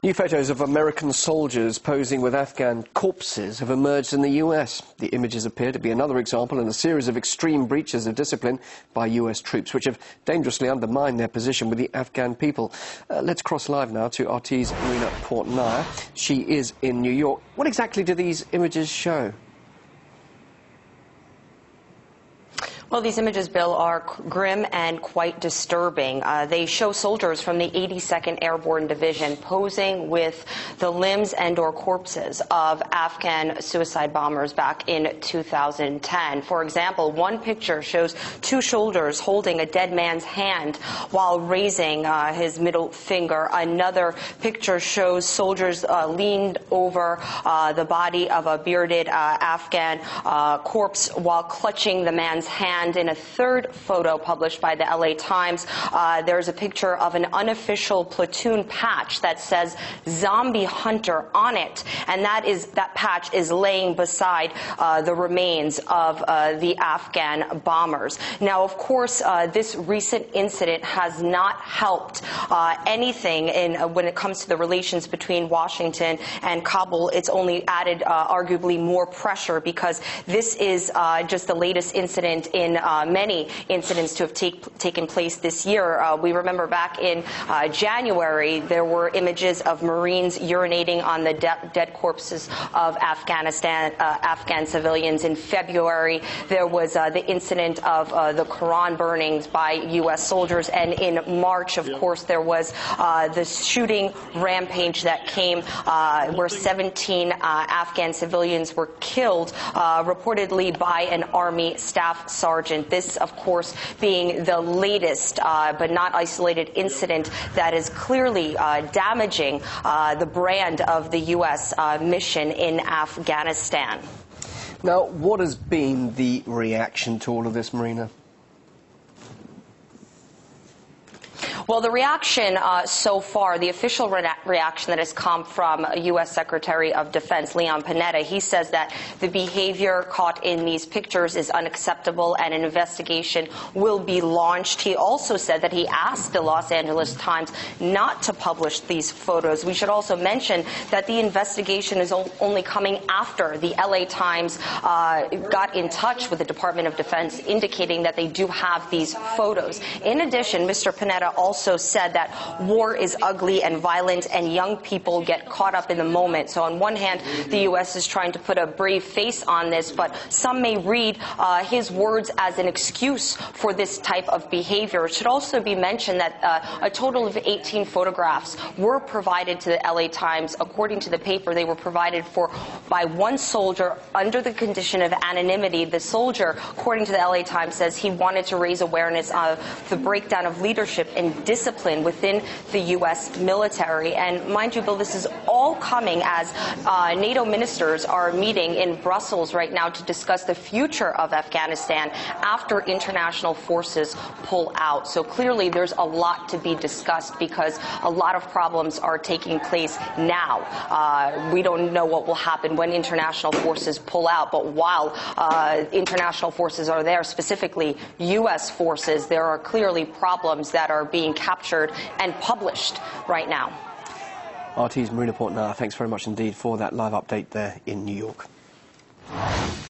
New photos of American soldiers posing with Afghan corpses have emerged in the US. The images appear to be another example in a series of extreme breaches of discipline by US troops, which have dangerously undermined their position with the Afghan people. Let's cross live now to RT's Marina Portnaya. She is in New York. What exactly do these images show? Well, these images, Bill, are grim and quite disturbing. They show soldiers from the 82nd Airborne Division posing with the limbs and/or corpses of Afghan suicide bombers back in 2010. For example, one picture shows two soldiers holding a dead man's hand while raising his middle finger. Another picture shows soldiers leaned over the body of a bearded Afghan corpse while clutching the man's hand. In a third photo published by the LA Times, there's a picture of an unofficial platoon patch that says "Zombie Hunter" on it, and that patch is laying beside the remains of the Afghan bombers. Now, of course, this recent incident has not helped anything when it comes to the relations between Washington and Kabul. It's only added arguably more pressure, because this is just the latest incident in many incidents to have taken place this year. We remember back in January, there were images of Marines urinating on the dead corpses of Afghan civilians. In February, there was the incident of the Koran burnings by U.S. soldiers. And in March, of course, there was the shooting rampage that came where 17 Afghan civilians were killed, reportedly by an Army staff sergeant. This, of course, being the latest but not isolated incident that is clearly damaging the brand of the U.S. mission in Afghanistan. Now, what has been the reaction to all of this, Marina? Well, the reaction so far, the official reaction that has come from U.S. Secretary of Defense Leon Panetta, he says that the behavior caught in these pictures is unacceptable and an investigation will be launched. He also said that he asked the Los Angeles Times not to publish these photos. We should also mention that the investigation is only coming after the LA Times got in touch with the Department of Defense, indicating that they do have these photos. In addition, Mr. Panetta also said that war is ugly and violent and young people get caught up in the moment. So on one hand, the U.S. is trying to put a brave face on this, but some may read his words as an excuse for this type of behavior. It should also be mentioned that a total of 18 photographs were provided to the LA Times. According to the paper, they were provided by one soldier under the condition of anonymity. The soldier, according to the LA Times, says he wanted to raise awareness of the breakdown of leadership and discipline within the U.S. military. And mind you, Bill, this is all coming as NATO ministers are meeting in Brussels right now to discuss the future of Afghanistan after international forces pull out. So clearly there's a lot to be discussed, because a lot of problems are taking place now. We don't know what will happen when international forces pull out, but while international forces are there, specifically U.S. forces, there are clearly problems that are being captured and published right now. RT's Marina Portnaya, thanks very much indeed for that live update there in New York.